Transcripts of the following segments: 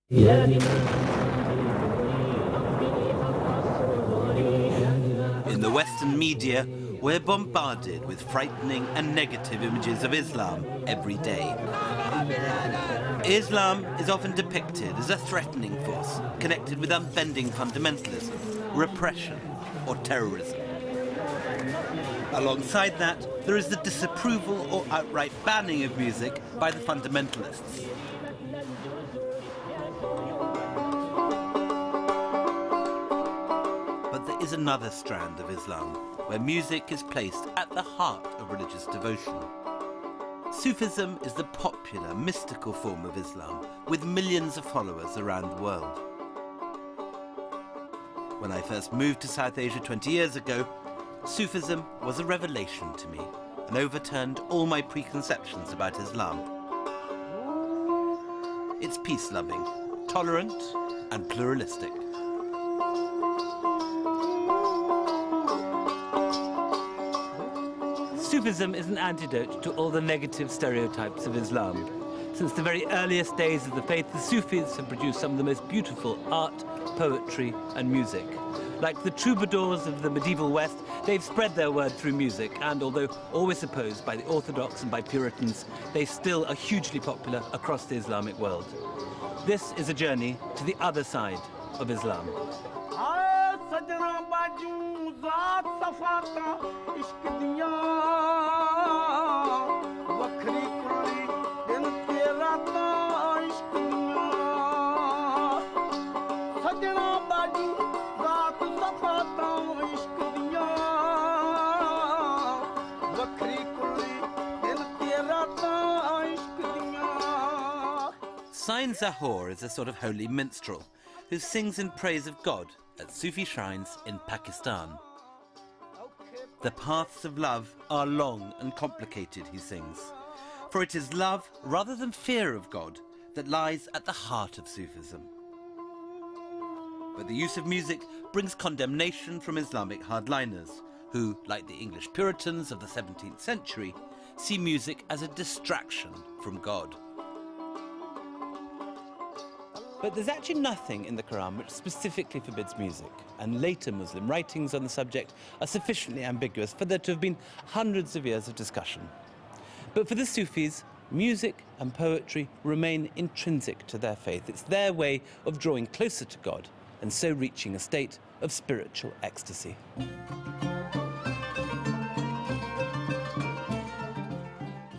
In the Western media, we're bombarded with frightening and negative images of Islam every day. Islam is often depicted as a threatening force connected with unbending fundamentalism, repression, or terrorism. Alongside that, there is the disapproval or outright banning of music by the fundamentalists. But there is another strand of Islam, where music is placed at the heart of religious devotion. Sufism is the popular, mystical form of Islam, with millions of followers around the world. When I first moved to South Asia 20 years ago, Sufism was a revelation to me and overturned all my preconceptions about Islam. It's peace-loving, tolerant, and pluralistic. Sufism is an antidote to all the negative stereotypes of Islam. Since the very earliest days of the faith, the Sufis have produced some of the most beautiful art, poetry, and music. Like the troubadours of the medieval West, they've spread their word through music, and although always opposed by the Orthodox and by Puritans, they still are hugely popular across the Islamic world. This is a journey to the other side of Islam. Sain Zahor is a sort of holy minstrel who sings in praise of God at Sufi shrines in Pakistan. The paths of love are long and complicated, he sings, for it is love rather than fear of God that lies at the heart of Sufism. But the use of music brings condemnation from Islamic hardliners who, like the English Puritans of the 17th century, see music as a distraction from God. But there's actually nothing in the Quran which specifically forbids music, and later Muslim writings on the subject are sufficiently ambiguous for there to have been hundreds of years of discussion. But for the Sufis, music and poetry remain intrinsic to their faith. It's their way of drawing closer to God and so reaching a state of spiritual ecstasy.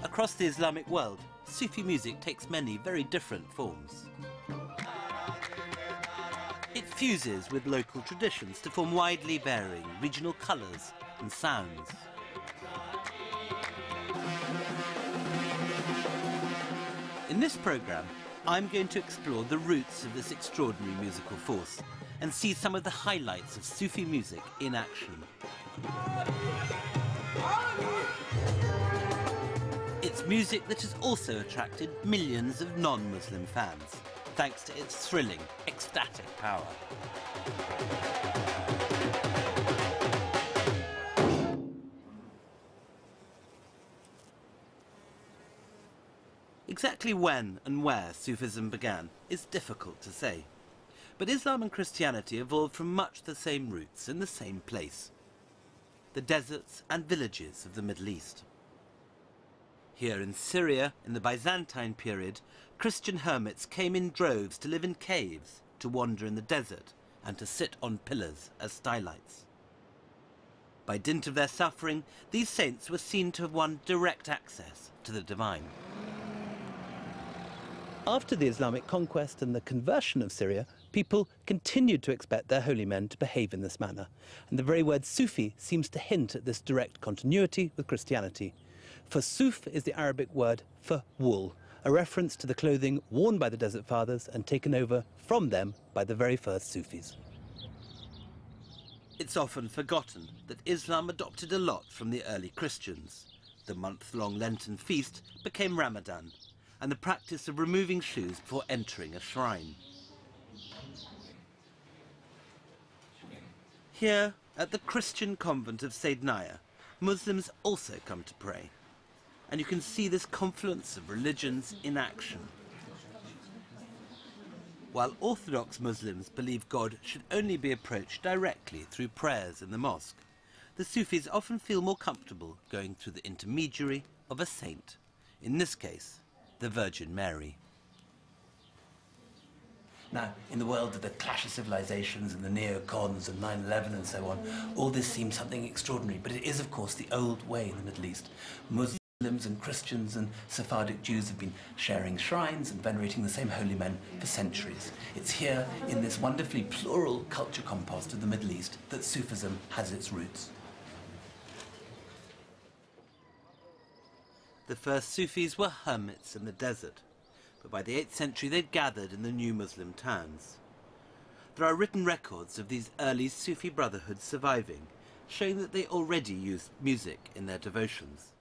Across the Islamic world, Sufi music takes many very different forms. It fuses with local traditions to form widely varying regional colours and sounds. In this programme, I'm going to explore the roots of this extraordinary musical force and see some of the highlights of Sufi music in action. It's music that has also attracted millions of non-Muslim fans, thanks to its thrilling, ecstatic power. Exactly when and where Sufism began is difficult to say, but Islam and Christianity evolved from much the same roots in the same place, the deserts and villages of the Middle East. Here in Syria, in the Byzantine period, Christian hermits came in droves to live in caves, to wander in the desert, and to sit on pillars as stylites. By dint of their suffering, these saints were seen to have won direct access to the divine. After the Islamic conquest and the conversion of Syria, people continued to expect their holy men to behave in this manner, and the very word Sufi seems to hint at this direct continuity with Christianity. For Suf is the Arabic word for wool, a reference to the clothing worn by the Desert Fathers and taken over from them by the very first Sufis. It's often forgotten that Islam adopted a lot from the early Christians. The month-long Lenten feast became Ramadan, and the practice of removing shoes before entering a shrine. Here, at the Christian convent of Saydnaya, Muslims also come to pray. And you can see this confluence of religions in action. while Orthodox Muslims believe God should only be approached directly through prayers in the mosque, the Sufis often feel more comfortable going through the intermediary of a saint, in this case, the Virgin Mary. Now, in the world of the clash of civilizations and the neocons and 9/11 and so on, all this seems something extraordinary, but it is, of course, the old way in the Middle East. Muslims and Christians and Sephardic Jews have been sharing shrines and venerating the same holy men for centuries. It's here, in this wonderfully plural culture compost of the Middle East, that Sufism has its roots. The first Sufis were hermits in the desert, but by the 8th century they'd gathered in the new Muslim towns. There are written records of these early Sufi brotherhoods surviving, showing that they already used music in their devotions.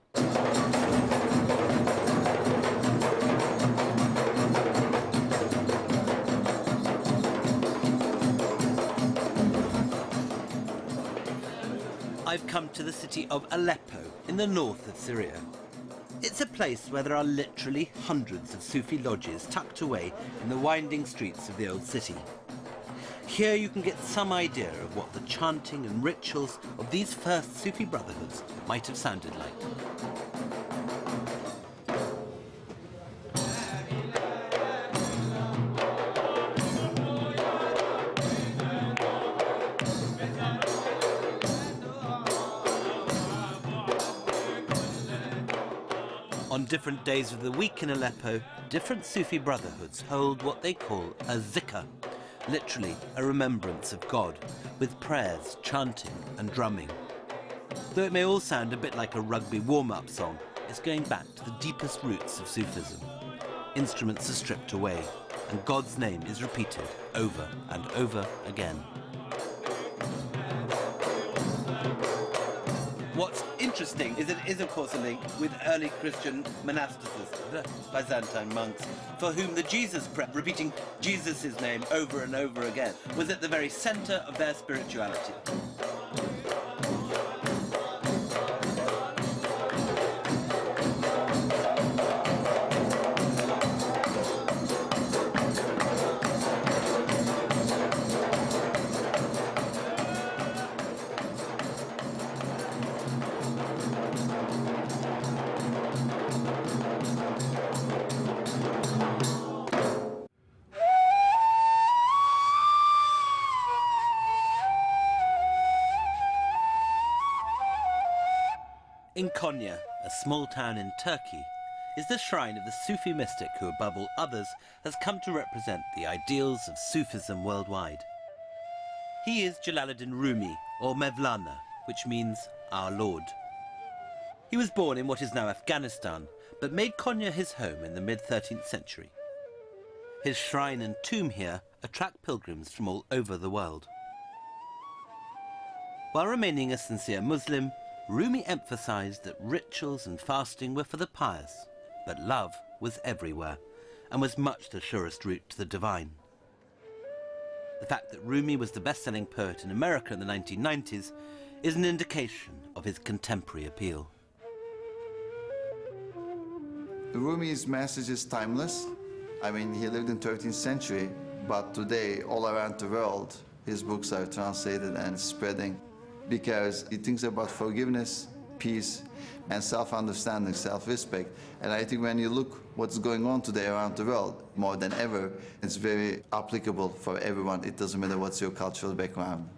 I've come to the city of Aleppo in the north of Syria. It's a place where there are literally hundreds of Sufi lodges tucked away in the winding streets of the old city. Here you can get some idea of what the chanting and rituals of these first Sufi brotherhoods might have sounded like. On different days of the week in Aleppo, different Sufi brotherhoods hold what they call a zikr, literally a remembrance of God, with prayers, chanting and drumming. Though it may all sound a bit like a rugby warm-up song, it's going back to the deepest roots of Sufism. Instruments are stripped away, and God's name is repeated over and over again. What's interesting is that it is, of course, a link with early Christian monasticism, the Byzantine monks, for whom the Jesus prayer, repeating Jesus' name over and over again, was at the very centre of their spirituality. In Konya, a small town in Turkey, is the shrine of the Sufi mystic who, above all others, has come to represent the ideals of Sufism worldwide. He is Jalaluddin Rumi, or Mevlana, which means our Lord. He was born in what is now Afghanistan, but made Konya his home in the mid-13th century. His shrine and tomb here attract pilgrims from all over the world. While remaining a sincere Muslim, Rumi emphasized that rituals and fasting were for the pious, but love was everywhere and was much the surest route to the divine. The fact that Rumi was the best-selling poet in America in the 1990s is an indication of his contemporary appeal. Rumi's message is timeless. I mean, he lived in the 13th century, but today, all around the world, his books are translated and spreading, because he thinks about forgiveness, peace, and self-understanding, self-respect. And I think when you look what's going on today around the world, more than ever, it's very applicable for everyone. It doesn't matter what's your cultural background.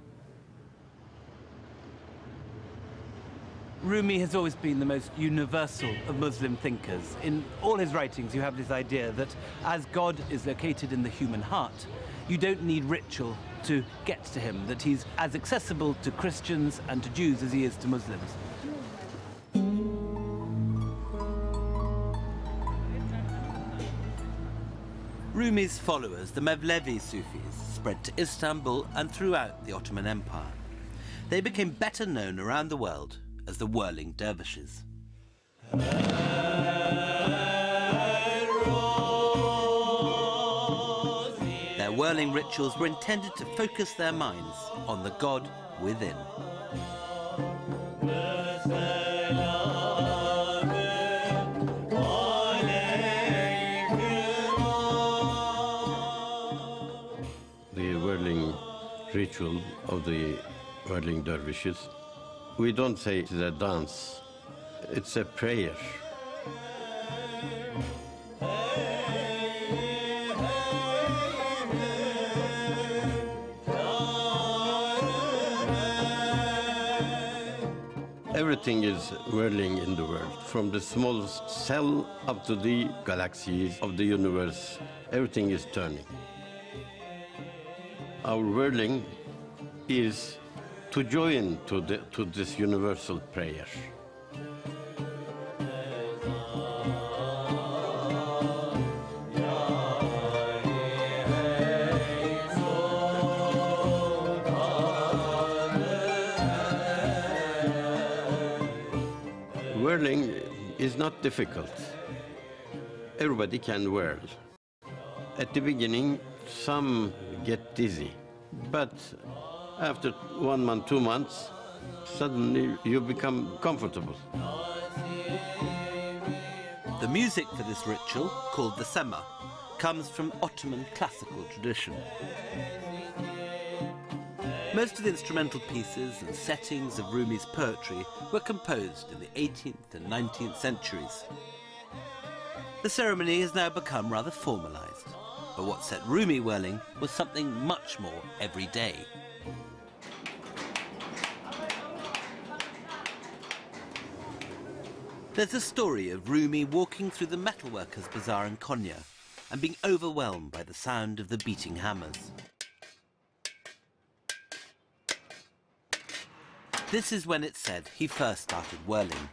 Rumi has always been the most universal of Muslim thinkers. In all his writings, you have this idea that as God is located in the human heart, you don't need ritual to get to him, that he's as accessible to Christians and to Jews as he is to Muslims. Rumi's followers, the Mevlevi Sufis, spread to Istanbul and throughout the Ottoman Empire. They became better known around the world as the whirling dervishes. Their whirling rituals were intended to focus their minds on the God within. ritual of the whirling dervishes. We don't say it's a dance, it's a prayer. Everything is whirling in the world, from the smallest cell up to the galaxies of the universe. Everything is turning. Our whirling is to join to this universal prayer. Whirling is not difficult. Everybody can whirl. At the beginning, some get dizzy, but after 1 month, 2 months, suddenly you become comfortable. The music for this ritual, called the sema, comes from Ottoman classical tradition. Most of the instrumental pieces and settings of Rumi's poetry were composed in the 18th and 19th centuries. The ceremony has now become rather formalized, but what set Rumi whirling was something much more everyday. There's a story of Rumi walking through the metalworkers' bazaar in Konya and being overwhelmed by the sound of the beating hammers. This is when it's said he first started whirling,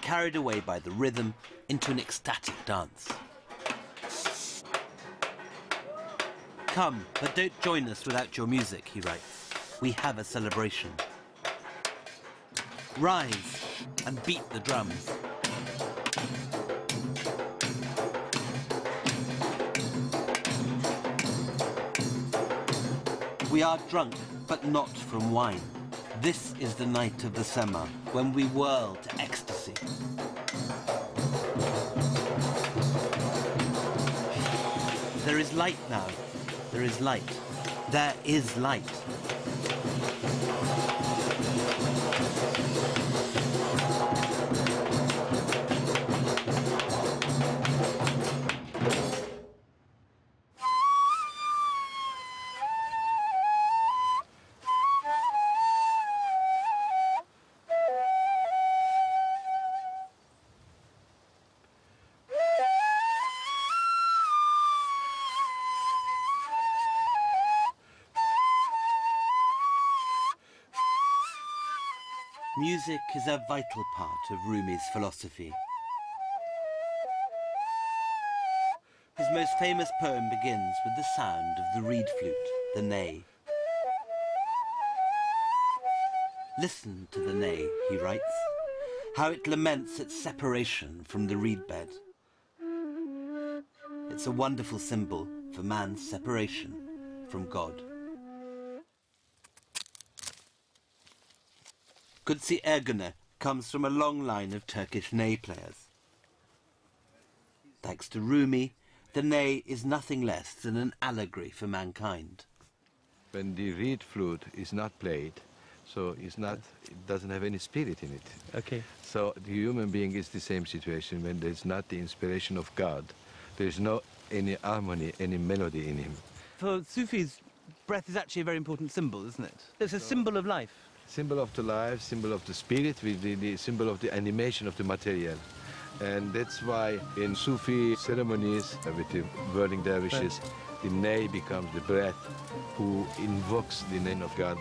carried away by the rhythm into an ecstatic dance. Come, but don't join us without your music, he writes. We have a celebration. Rise and beat the drums. We are drunk, but not from wine. This is the night of the sema, when we whirl to ecstasy. There is light now. There is light. There is light. Music is a vital part of Rumi's philosophy. His most famous poem begins with the sound of the reed flute, the ney. Listen to the ney, he writes, how it laments its separation from the reed bed. It's a wonderful symbol for man's separation from God. Kutsi Ergüne comes from a long line of Turkish ney players. Thanks to Rumi, the ney is nothing less than an allegory for mankind. When the reed flute is not played, so it doesn't have any spirit in it. Okay. So the human being is the same situation when there's not the inspiration of God. There's no any harmony, any melody in him. For Sufis, breath is actually a very important symbol, isn't it? It's a symbol of life. Symbol of the life, symbol of the spirit, with the symbol of the animation of the material. And that's why in Sufi ceremonies with the whirling dervishes, the ney becomes the breath who invokes the name of God.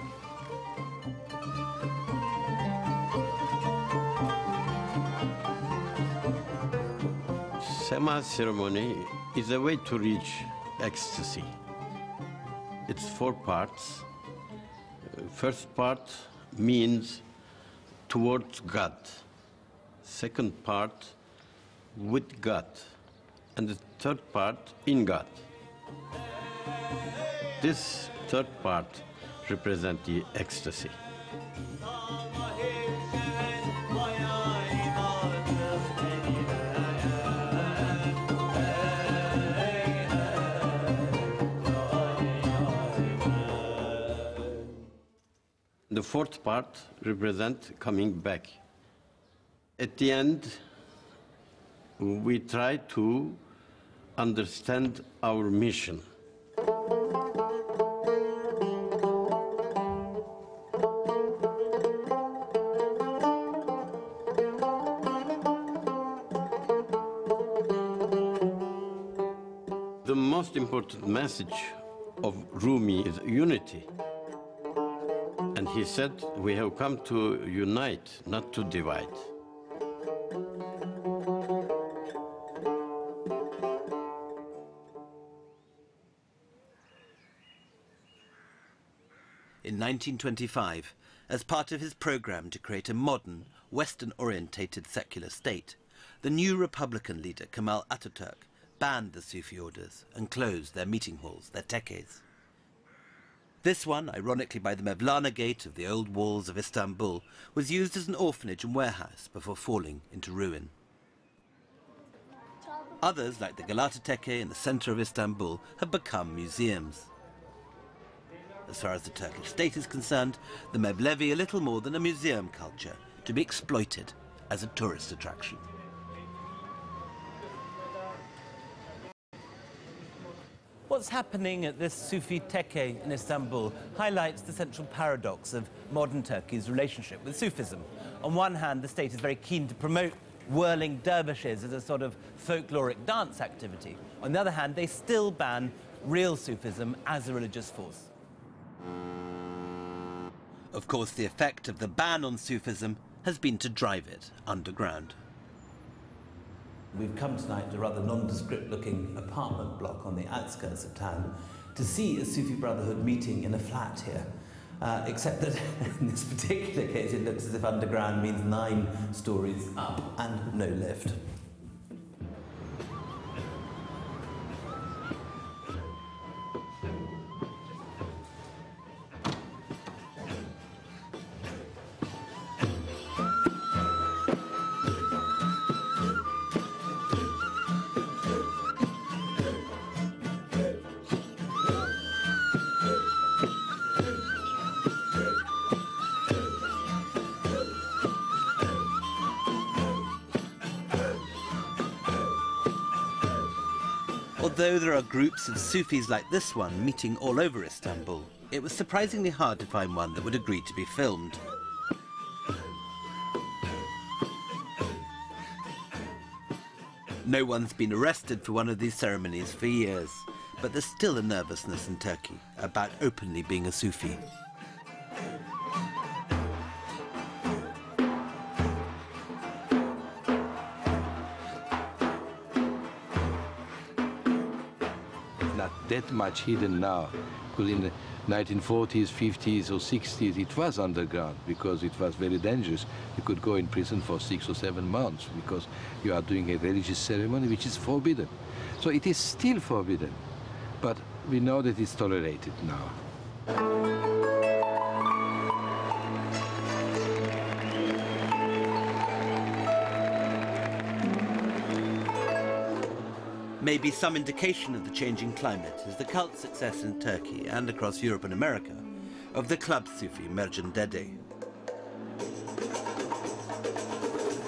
Sema ceremony is a way to reach ecstasy. It's 4 parts. First part means towards God. Second part, with God. And the third part, in God. This third part represents the ecstasy. The fourth part represents coming back. At the end, we try to understand our mission. The most important message of Rumi is unity. And he said, we have come to unite, not to divide. In 1925, as part of his program to create a modern, Western-orientated secular state, the new Republican leader Kemal Ataturk banned the Sufi orders and closed their meeting halls, their tekkes. This one, ironically by the Mevlana Gate of the old walls of Istanbul, was used as an orphanage and warehouse before falling into ruin. Others, like the Galata Tekke in the centre of Istanbul, have become museums. As far as the Turkish state is concerned, the Mevlevi are little more than a museum culture to be exploited as a tourist attraction. What's happening at this Sufi tekke in Istanbul highlights the central paradox of modern Turkey's relationship with Sufism. On one hand, the state is very keen to promote whirling dervishes as a sort of folkloric dance activity. On the other hand, they still ban real Sufism as a religious force. Of course, the effect of the ban on Sufism has been to drive it underground. We've come tonight to a rather nondescript-looking apartment block on the outskirts of town to see a Sufi Brotherhood meeting in a flat here. Except that in this particular case, it looks as if underground means 9 stories up and no lift. Although there are groups of Sufis like this one meeting all over Istanbul, it was surprisingly hard to find one that would agree to be filmed. No one's been arrested for one of these ceremonies for years, but there's still a nervousness in Turkey about openly being a Sufi. That much hidden now, because in the 1940s, 50s or 60s it was underground because it was very dangerous. You could go in prison for 6 or 7 months because you are doing a religious ceremony which is forbidden. So it is still forbidden, but we know that it's tolerated now. Maybe some indication of the changing climate is the cult success in Turkey and across Europe and America of the club Sufi Mercan Dede.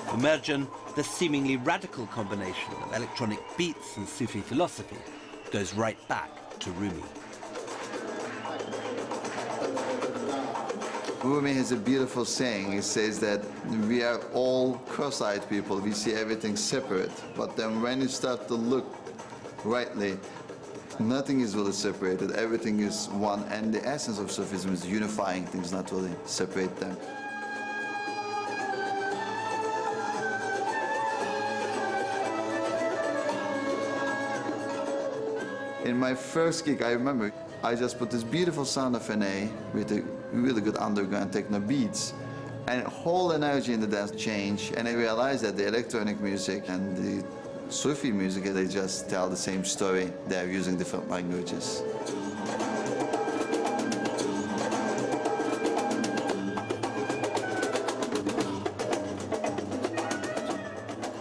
For Mercan, the seemingly radical combination of electronic beats and Sufi philosophy goes right back to Rumi. Rumi has a beautiful saying. He says that we are all cross-eyed people. We see everything separate. But then when you start to look rightly, nothing is really separated. Everything is one. And the essence of Sufism is unifying things, not really separate them. In my first gig, I remember I just put this beautiful sound of an A with a really good underground techno beats, and whole energy in the dance changed, and I realized that the electronic music and the Sufi music, they just tell the same story. They're using different languages.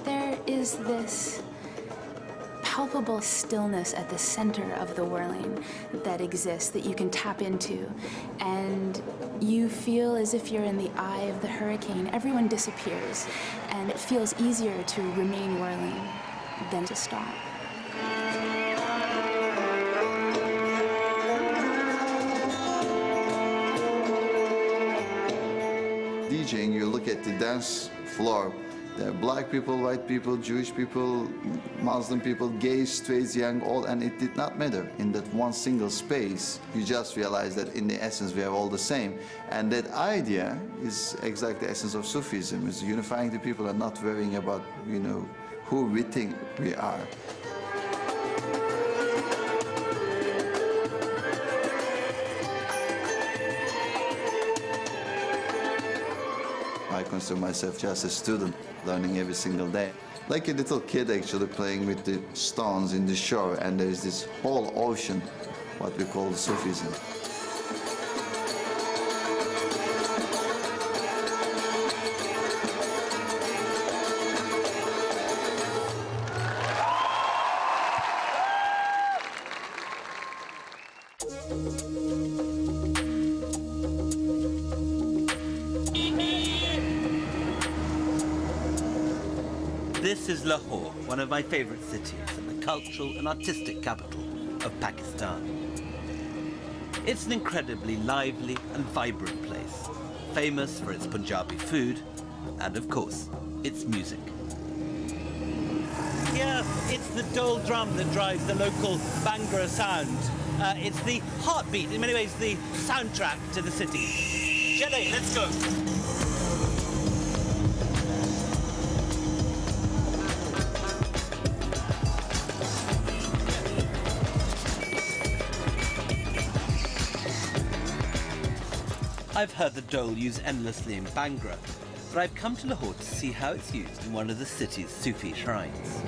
There is this palpable palpable stillness at the center of the whirling that exists, that you can tap into. And you feel as if you're in the eye of the hurricane. Everyone disappears, and it feels easier to remain whirling than to stop. DJing, you look at the dance floor. There are black people, white people, Jewish people, Muslim people, gay, straight, young, old, and it did not matter. In that one single space, you just realize that in the essence we are all the same. And that idea is exactly the essence of Sufism, is unifying the people and not worrying about, you know, who we think we are. I consider myself just a student, learning every single day. Like a little kid actually playing with the stones in the shore, and there is this whole ocean, what we call Sufism. This is Lahore, one of my favorite cities and the cultural and artistic capital of Pakistan. It's an incredibly lively and vibrant place, famous for its Punjabi food and, of course, its music. Here, it's the dole drum that drives the local Bhangra sound. It's the heartbeat, in many ways the soundtrack to the city. Chale, let's go. I've heard the dole used endlessly in Bhangra, but I've come to Lahore to see how it's used in one of the city's Sufi shrines.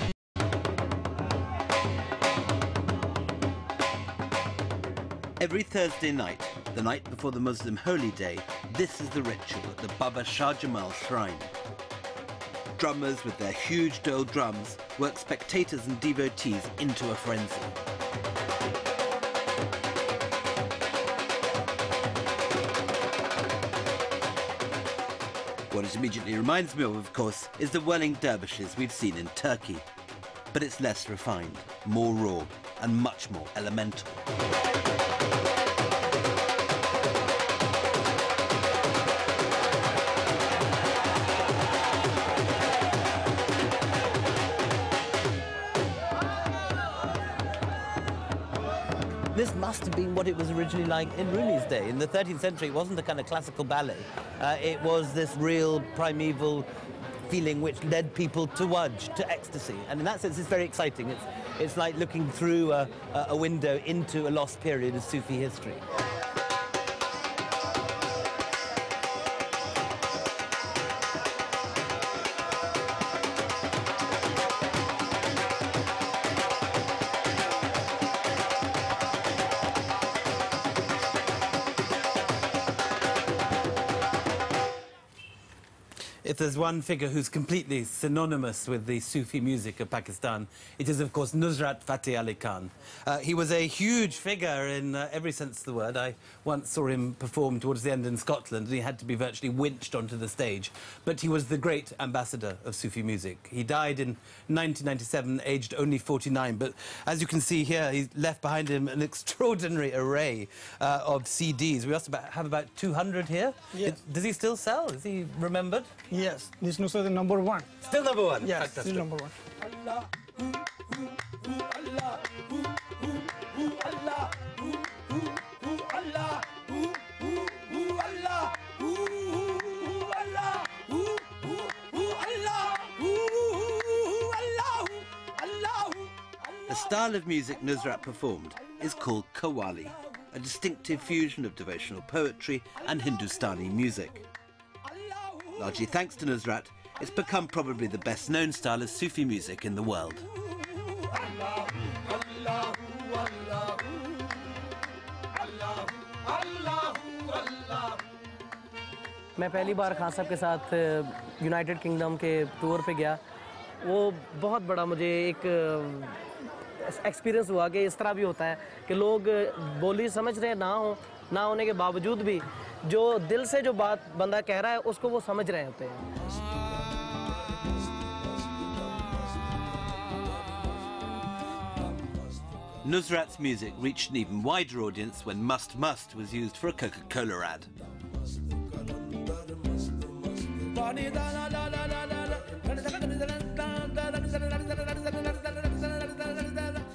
Every Thursday night, the night before the Muslim holy day, this is the ritual at the Baba Shah Jamal shrine. Drummers with their huge dole drums work spectators and devotees into a frenzy. What it immediately reminds me of course, is the whirling dervishes we've seen in Turkey. But it's less refined, more raw, and much more elemental. This must have been what it was originally like in Rumi's day. In the 13th century, it wasn't a kind of classical ballet. It was this real primeval feeling which led people to wajj, to ecstasy. And in that sense, it's very exciting. It's like looking through a window into a lost period of Sufi history. If there's one figure who's completely synonymous with the Sufi music of Pakistan, it is, of course, Nusrat Fateh Ali Khan. He was a huge figure in every sense of the word. I once saw him perform towards the end in Scotland, and he had to be virtually winched onto the stage. But he was the great ambassador of Sufi music. He died in 1997, aged only 49. But as you can see here, he left behind him an extraordinary array of CDs. We also have about 200 here. Yes. Does he still sell? Is he remembered? Yes, this Nusrat is number one. Still number one? Yes, Fantastic. this is number one. The style of music Nusrat performed is called Qawwali, a distinctive fusion of devotional poetry and Hindustani music. Largely thanks to Nusrat, it's become probably the best-known style of Sufi music in the world. मैं पहली बार खान साहब के साथ United kingdom के tour पे गया वो बहुत बड़ा मुझे एक एक्सपीरियंस हुआ कि इस तरह भी होता है कि लोग बोली समझ रहे ना होने के बावजूद भी जो दिल से जो बात बंदा कह रहा है उसको वो समझ रहे होते हैं. Nusrat's music reached an even wider audience when Must Must was used for a Coca-Cola ad.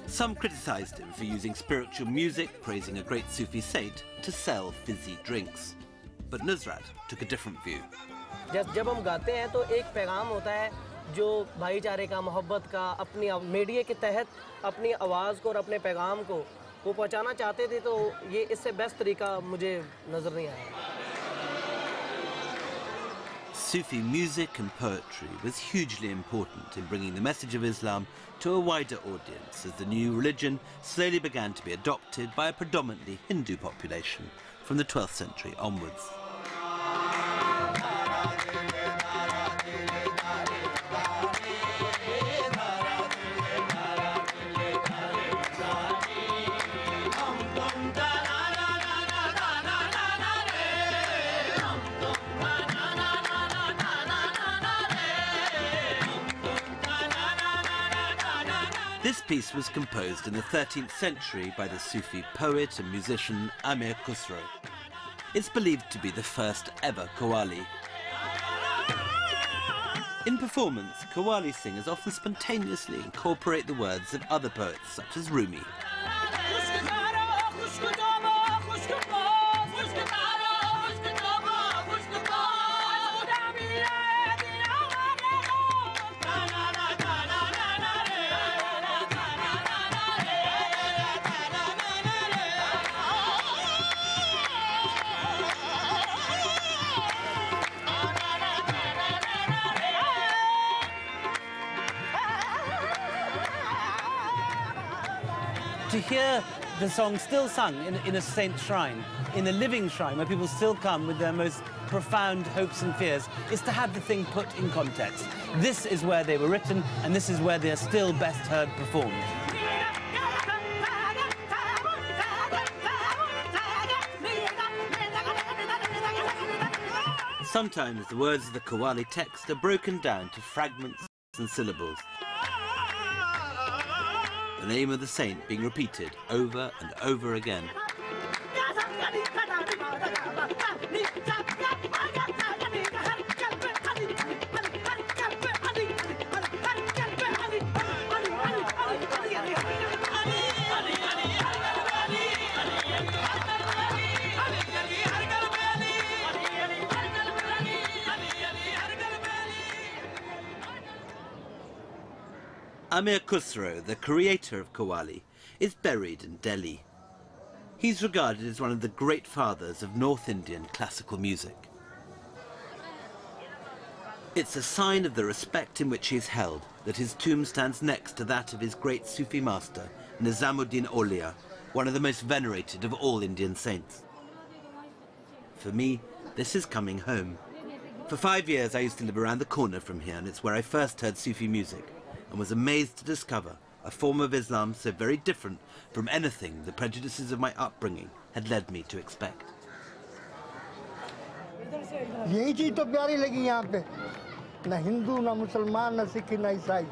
Some criticised him for using spiritual music, praising a great Sufi saint, to sell fizzy drinks. But Nusrat took a different view. जब हम गाते हैं तो एक पैगाम होता है जो भाईचारे का, मोहब्बत का, अपनी मीडिया के तहत अपनी आवाज़ को और अपने पैगाम को वो पहुंचाना चाहते थे, तो ये इससे बेस्ट तरीका मुझे नज़र नहीं आया. Sufi music and poetry was hugely important in bringing the message of Islam to a wider audience as the new religion slowly began to be adopted by a predominantly Hindu population from the 12th century onwards. This piece was composed in the 13th century by the Sufi poet and musician Amir Khusro. It's believed to be the first ever qawwali. In performance, qawwali singers often spontaneously incorporate the words of other poets such as Rumi. To hear the song still sung in a saint's shrine, in a living shrine where people still come with their most profound hopes and fears, is to have the thing put in context. This is where they were written, and this is where they are still best heard performed. Sometimes the words of the qawwali text are broken down to fragments and syllables, the name of the saint being repeated over and over again. Amir Khusro, the creator of qawwali, is buried in Delhi. He's regarded as one of the great fathers of North Indian classical music. It's a sign of the respect in which he is held that his tomb stands next to that of his great Sufi master, Nizamuddin Aulia, one of the most venerated of all Indian saints. For me, this is coming home. For 5 years I used to live around the corner from here, and it's where I first heard Sufi music, and was amazed to discover a form of Islam so very different from anything the prejudices of my upbringing had led me to expect. यही चीज़ तो प्यारी लगी यहाँ पे, ना हिंदू ना मुसलमान ना सिख ना ईसाई,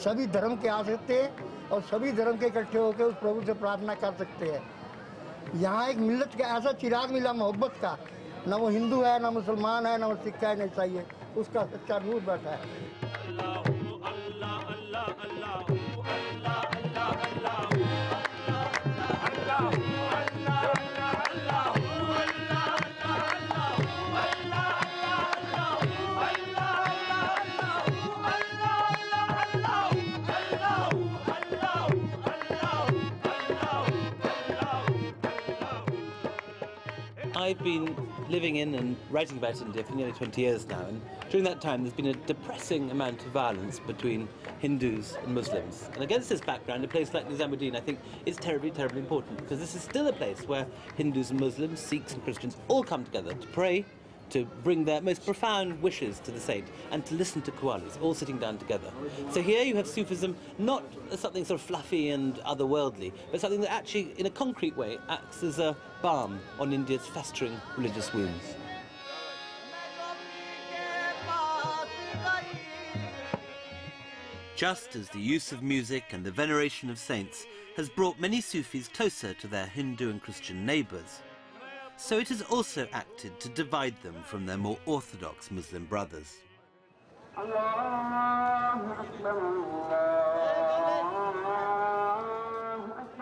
सभी धर्म के आ सकते हैं और सभी धर्म के इकट्ठे होकर उस प्रभु से प्रार्थना कर सकते हैं. यहाँ एक मिल्लत का ऐसा चिराग मिला मोहब्बत का, ना वो हिंदू है ना मुसलमान है ना वो सिख है ना ईसाई है, उसका सच्चा नूर बैठा है. I've been living in and writing about India for nearly 20 years now, and during that time there's been a depressing amount of violence between Hindus and Muslims. And against this background, a place like Nizamuddin, I think, is terribly, terribly important, because this is still a place where Hindus and Muslims, Sikhs and Christians all come together to pray, to bring their most profound wishes to the saint and to listen to qawwalis, all sitting down together. So here you have Sufism not as something sort of fluffy and otherworldly, but something that actually, in a concrete way, acts as a balm on India's festering religious wounds. Just as the use of music and the veneration of saints has brought many Sufis closer to their Hindu and Christian neighbours, so it has also acted to divide them from their more orthodox Muslim brothers.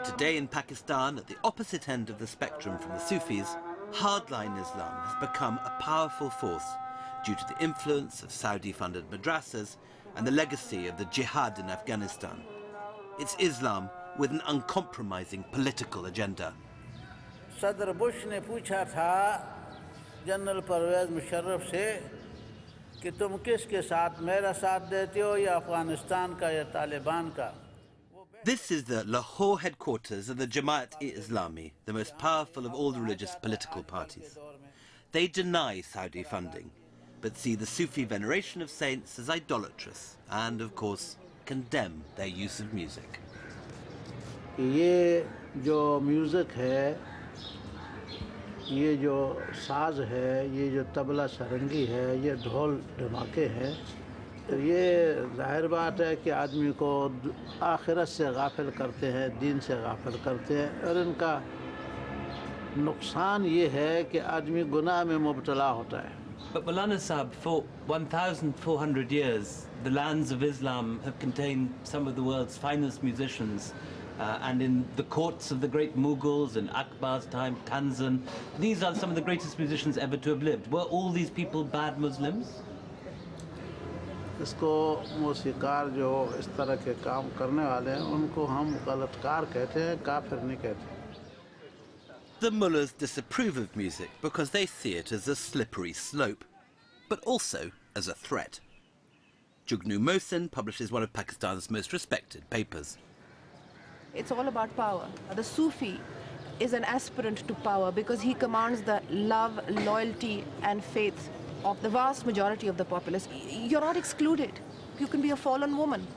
Today in Pakistan, at the opposite end of the spectrum from the Sufis, hardline Islam has become a powerful force due to the influence of Saudi-funded madrasas and the legacy of the jihad in Afghanistan. It's Islam with an uncompromising political agenda. सदर Bush ने पूछा था general Parvez Musharraf से कि तुम किसके साथ मेरा साथ देते हो या अफगानिस्तान का या तालिबान का. This is the Lahore headquarters of the Jamaat-e-Islami, the most powerful of all the religious political parties. They deny Saudi funding, but see the Sufi veneration of saints as idolatrous and, of course, condemn their use of music. ये जो music है, ये जो साज है, ये जो तबला सरंगी है, ये ढोल धमाके हैं, ये जाहिर बात है कि आदमी को आखिरत से गाफिल करते हैं, दीन से गाफिल करते हैं, और इनका नुकसान ये है कि आदमी गुनाह में मुब्तला होता है. But Maulana Sahib, for 1,400 years, the lands of Islam have contained some of the world's finest musicians. And in the courts of the great Mughals in Akbar's time, Tanzan, these are some of the greatest musicians ever to have lived. Were all these people bad Muslims? इसको मौसीकार जो इस तरह के काम करने वाले हैं, उनको हम गलतकार कहते हैं, काफिर नहीं कहते. The mullahs disapprove of music because they see it as a slippery slope, but also as a threat. Jugnu Mohsin publishes one of Pakistan's most respected papers. It's all about power. The Sufi is an aspirant to power because he commands the love, loyalty and faith of the vast majority of the populace. You're not excluded. You can be a fallen woman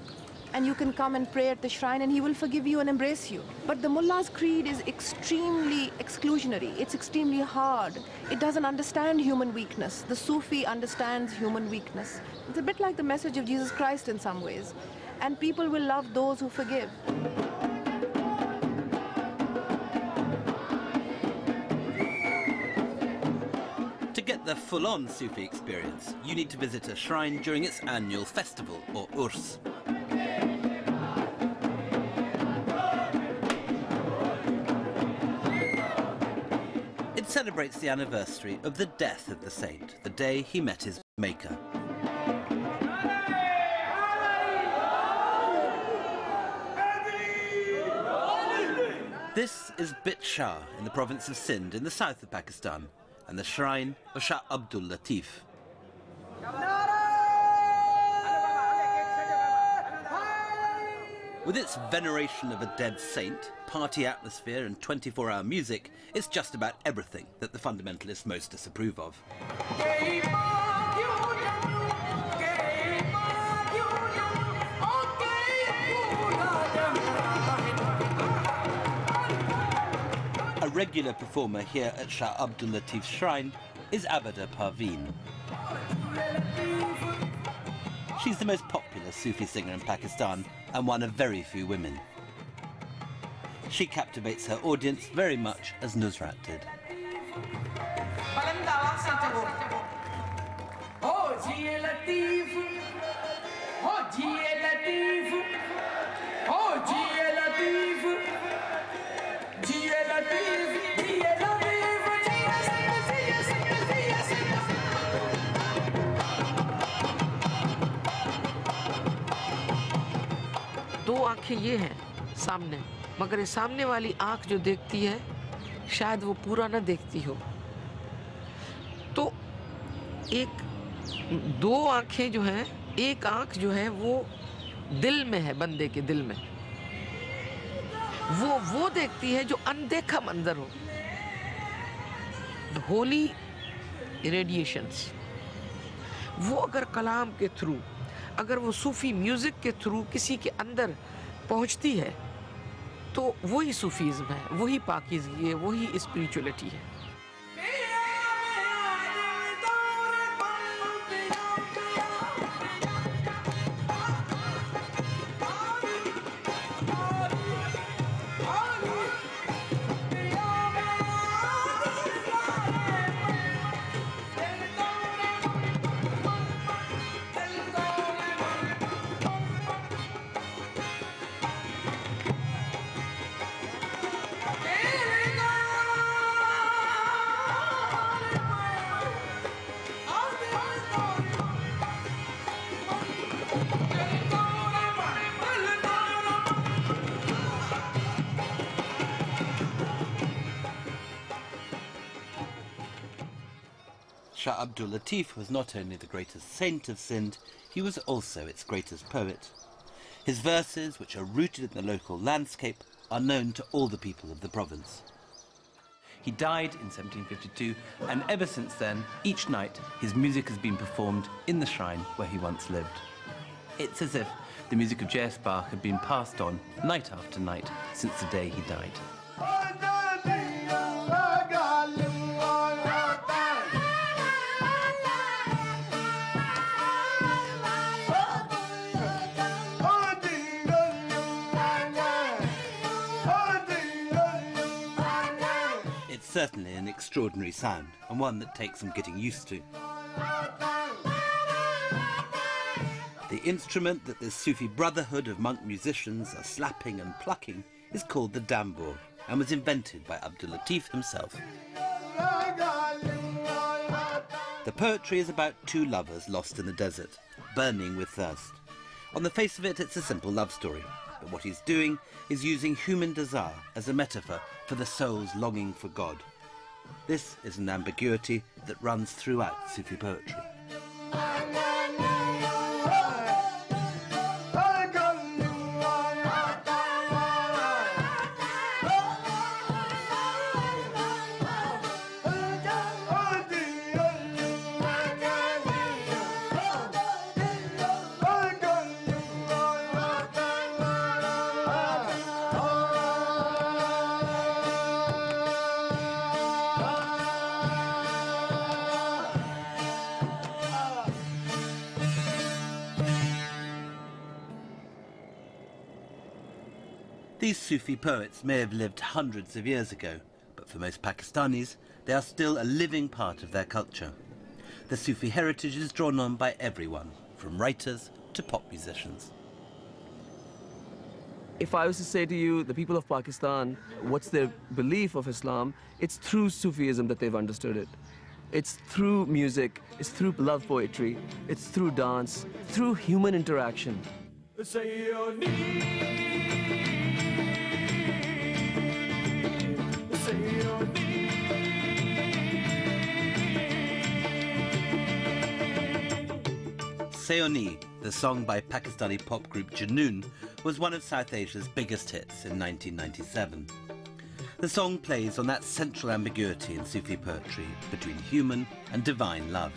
and you can come and pray at the shrine and he will forgive you and embrace you. But the mullah's creed is extremely exclusionary. It's extremely hard. It doesn't understand human weakness. The Sufi understands human weakness. It's a bit like the message of Jesus Christ in some ways. And people will love those who forgive. To get the full-on Sufi experience, you need to visit a shrine during its annual festival, or Urs. It celebrates the anniversary of the death of the saint, the day he met his maker. This is Bit Shah in the province of Sindh in the south of Pakistan, and the shrine of Shah Abdul Latif. With its veneration of a dead saint, party atmosphere and 24-hour music, it's just about everything that the fundamentalists most disapprove of. A regular performer here at Shah Abdul Latif's shrine is Abada Parveen. She's the most popular Sufi singer in Pakistan and one of very few women. She captivates her audience very much as Nusrat did. दो आंखें ये हैं सामने, मगर ये सामने वाली आंख जो देखती है शायद वो पूरा ना देखती हो. तो दो आंखें जो हैं, एक आंख जो है वो दिल में है, बंदे के दिल में. वो देखती है जो अनदेखा मंजर हो. होली irradiations. वो अगर कलाम के थ्रू, अगर वो सूफी म्यूजिक के थ्रू किसी के अंदर पहुंचती है, तो वही सूफीज़्म है, वही पाकीज़गी है, वही स्पिरिचुअलिटी है. Shah Abdul Latif was not only the greatest saint of Sindh, he was also its greatest poet. His verses, which are rooted in the local landscape, are known to all the people of the province. He died in 1752, and ever since then, each night, his music has been performed in the shrine where he once lived. It's as if the music of J.S. Bach had been passed on night after night since the day he died. Certainly an extraordinary sound, and one that takes some getting used to. The instrument that this Sufi brotherhood of monk musicians are slapping and plucking is called the dambur, and was invented by Abdul Latif himself. The poetry is about two lovers lost in the desert, burning with thirst. On the face of it, it's a simple love story. But what he's doing is using human desire as a metaphor for the soul's longing for God. This is an ambiguity that runs throughout Sufi poetry. These Sufi poets may have lived hundreds of years ago, but for most Pakistanis, they are still a living part of their culture. The Sufi heritage is drawn on by everyone, from writers to pop musicians. If I was to say to you, the people of Pakistan, what's their belief of Islam, it's through Sufism that they've understood it. It's through music, it's through love poetry, it's through dance, through human interaction. Seoni, the song by Pakistani pop group Junoon, was one of South Asia's biggest hits in 1997. The song plays on that central ambiguity in Sufi poetry between human and divine love.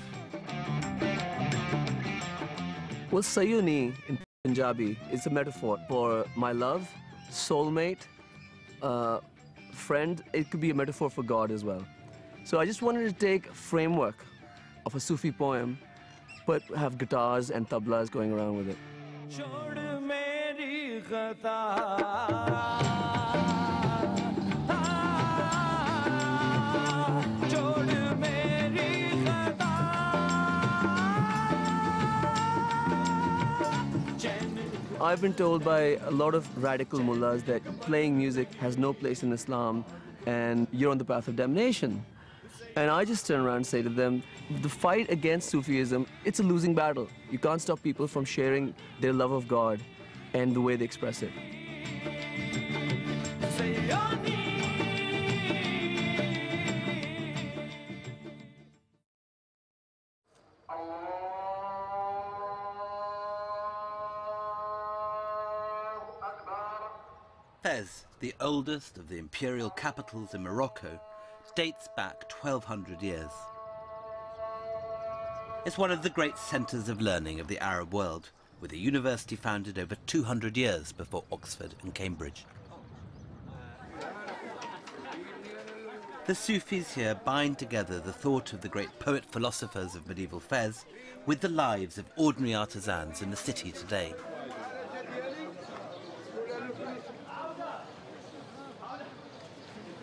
Well, Sayuni in Punjabi is a metaphor for my love, soulmate, friend. It could be a metaphor for God as well. So I just wanted to take a framework of a Sufi poem, but have guitars and tablas going around with it. I've been told by a lot of radical mullahs that playing music has no place in Islam and you're on the path of damnation. And I just turn around and say to them, the fight against Sufism, it's a losing battle. You can't stop people from sharing their love of God and the way they express it. Fez, the oldest of the imperial capitals in Morocco, dates back 1,200 years. It's one of the great centres of learning of the Arab world, with a university founded over 200 years before Oxford and Cambridge. The Sufis here bind together the thought of the great poet-philosophers of medieval Fez with the lives of ordinary artisans in the city today.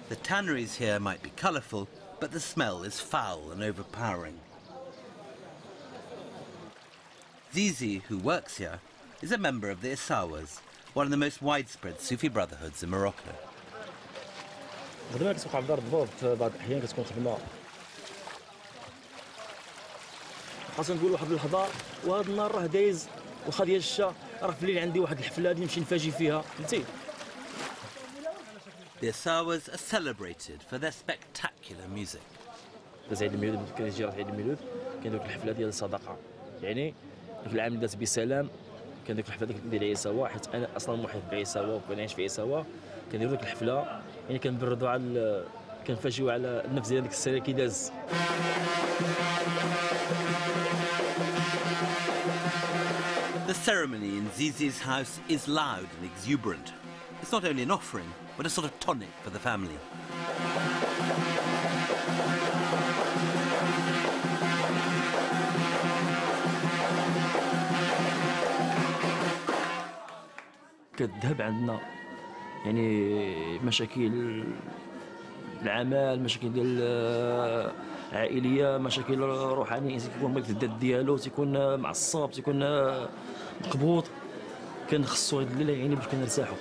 The tanneries here might be colourful, but the smell is foul and overpowering. Zizi, who works here, is a member of the Essawas, one of the most widespread Sufi brotherhoods in Morocco. خدمة كتوقع في دار الضباب في بعض الأحيان كتكون خدمة خاصنا نقول واحد اللحظة وهذا النهار راه دايز واخا ديال الشتا راه في الليل عندي واحد الحفلة غادي نمشي نفاجئ فيها فهمتي. The Essawas are celebrated for their spectacular music. في عيد الميلاد كيجي راه عيد الميلاد كاين دوك الحفلة ديال الصدقة يعني في العام اللي داز بسلام كان ديك الحفله ديال عيساوا حيت انا اصلا محيط بعيساوا وكنعيش في عيساوا كنديروا ديك الحفله يعني كنبردوا على كنفاجئوا على النفس ديال ديك السنه كي داز. The ceremony in Zizi's house is loud and exuberant. It's not only an offering, but a sort of tonic for the family. كتذهب عندنا يعني مشاكل العمل مشاكل ديال عائليه مشاكل روحانيه الانسان كيكون مريض في الذات ديالو تيكون معصب تيكون مقبوض كنخصو هاد الليله يعني باش كنرتاحوا.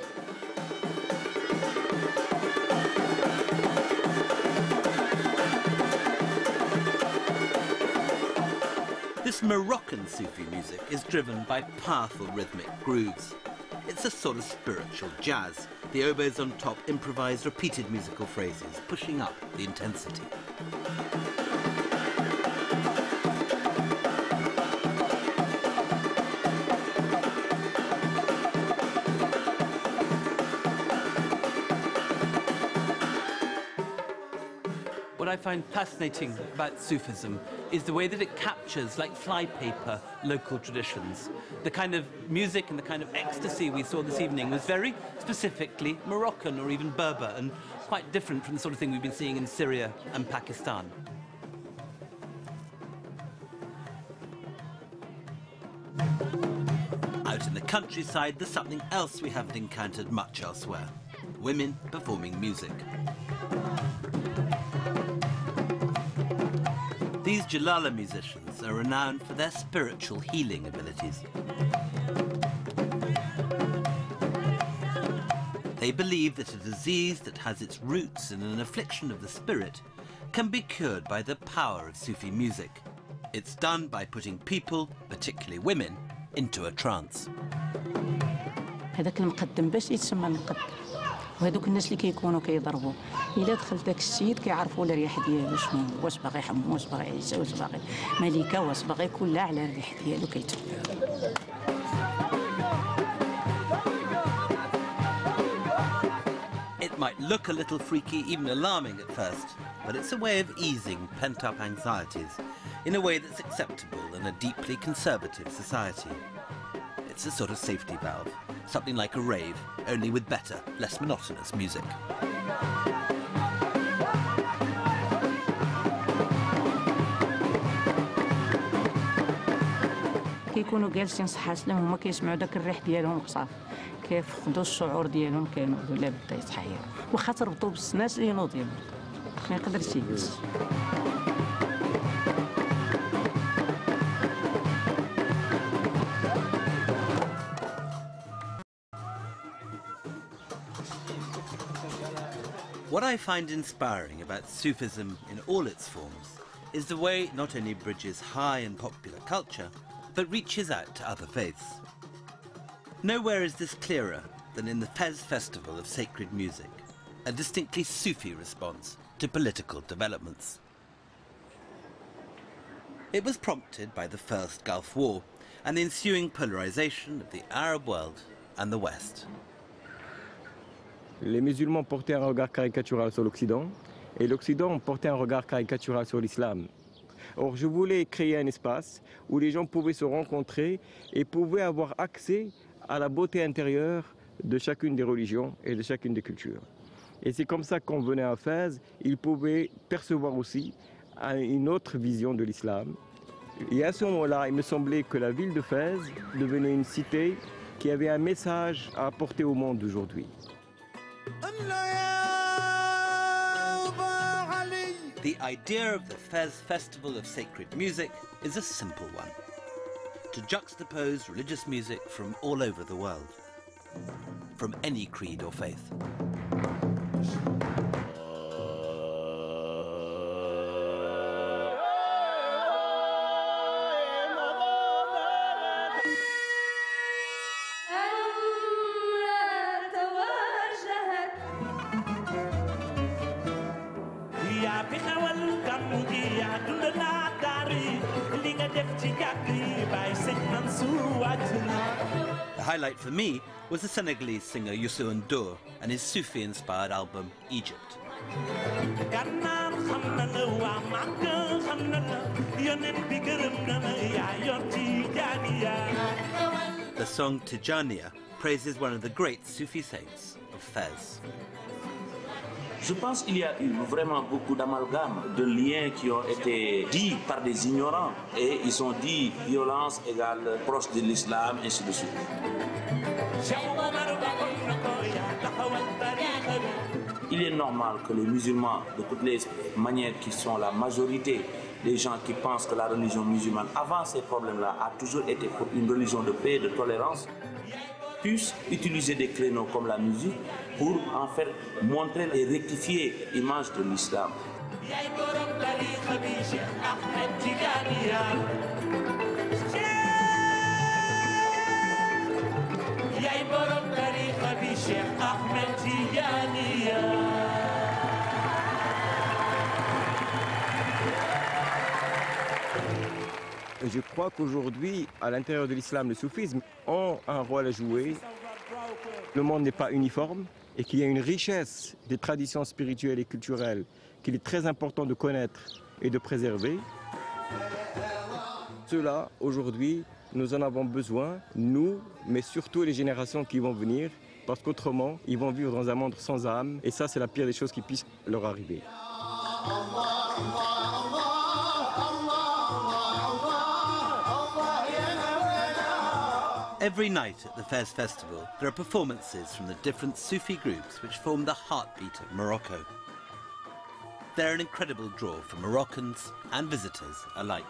This Moroccan Sufi music is driven by powerful rhythmic grooves. It's a sort of spiritual jazz. The oboes on top improvise repeated musical phrases, pushing up the intensity. What I find fascinating about Sufism is the way that it captures, like flypaper, local traditions. The kind of music and the kind of ecstasy we saw this evening was very specifically Moroccan or even Berber and quite different from the sort of thing we've been seeing in Syria and Pakistan. Out in the countryside, there's something else we haven't encountered much elsewhere. Women performing music. These Jalala musicians are renowned for their spiritual healing abilities. They believe that a disease that has its roots in an affliction of the spirit can be cured by the power of Sufi music. It's done by putting people, particularly women, into a trance. هذاك المقدم باش يتسمى مقدم وهذوك الناس اللي كيكونوا كيضربوا الا دخل داك السيد كيعرفوا الريح ديالو شنو واش باغي يحمو واش باغي يعيش واش باغي ملكه واش باغي كلها على الريح ديالو كيتبع. It might look a little freaky, even alarming at first, but it's a way of easing pent-up anxieties in a way that's acceptable in a deeply conservative society. It's a sort of safety valve, something like a rave, only with better, less monotonous music. كيكونوا جالسين صحة سلام هما كيسمعوا داك الريح ديالهم وصافي كيفقدوا الشعور ديالهم كينوضوا لا بدا يتحيروا واخا تربطوا بالسناس ينوض يبرد ما يقدرش يجلس. What I find inspiring about Sufism in all its forms is the way it not only bridges high and popular culture, but reaches out to other faiths. Nowhere is this clearer than in the Fez Festival of Sacred Music, a distinctly Sufi response to political developments. It was prompted by the First Gulf War and the ensuing polarization of the Arab world and the West. Les musulmans portaient un regard caricatural sur l'Occident et l'Occident portait un regard caricatural sur l'islam. Or, je voulais créer un espace où les gens pouvaient se rencontrer et pouvaient avoir accès à la beauté intérieure de chacune des religions et de chacune des cultures. Et c'est comme ça qu'on venait à Fès, ils pouvaient percevoir aussi une autre vision de l'islam. Et à ce moment-là, il me semblait que la ville de Fès devenait une cité qui avait un message à apporter au monde d'aujourd'hui. The idea of the Fez Festival of Sacred Music is a simple one: to juxtapose religious music from all over the world, from any creed or faith. The highlight for me was the Senegalese singer Youssou N'Dour and his Sufi-inspired album, Egypt. The song Tijaniya praises one of the great Sufi saints of Fez. Je pense qu'il y a eu vraiment beaucoup d'amalgames, de liens qui ont été dits par des ignorants et ils ont dit violence égale proche de l'islam, ainsi de suite. Il est normal que les musulmans, de toutes les manières qui sont la majorité des gens qui pensent que la religion musulmane, avant ces problèmes-là, a toujours été pour une religion de paix et de tolérance, puissent utiliser des créneaux comme la musique pour en faire montrer et rectifier l'image de l'islam. Je crois qu'aujourd'hui, à l'intérieur de l'islam, le soufisme ont un rôle à jouer. Le monde n'est pas uniforme et qu'il y a une richesse des traditions spirituelles et culturelles qu'il est très important de connaître et de préserver. Cela, aujourd'hui, nous en avons besoin, nous, mais surtout les générations qui vont venir, parce qu'autrement, ils vont vivre dans un monde sans âme, et ça, c'est la pire des choses qui puissent leur arriver. Every night at the Fez Festival, there are performances from the different Sufi groups which form the heartbeat of Morocco. They're an incredible draw for Moroccans and visitors alike.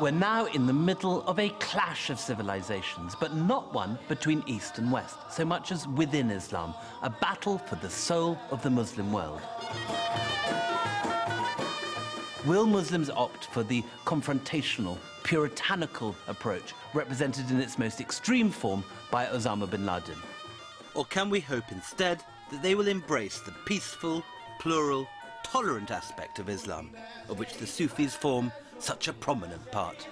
We're now in the middle of a clash of civilizations, but not one between East and West, so much as within Islam, a battle for the soul of the Muslim world. Will Muslims opt for the confrontational, puritanical approach represented in its most extreme form by Osama bin Laden? Or can we hope instead that they will embrace the peaceful, plural, tolerant aspect of Islam, of which the Sufis form such a prominent part?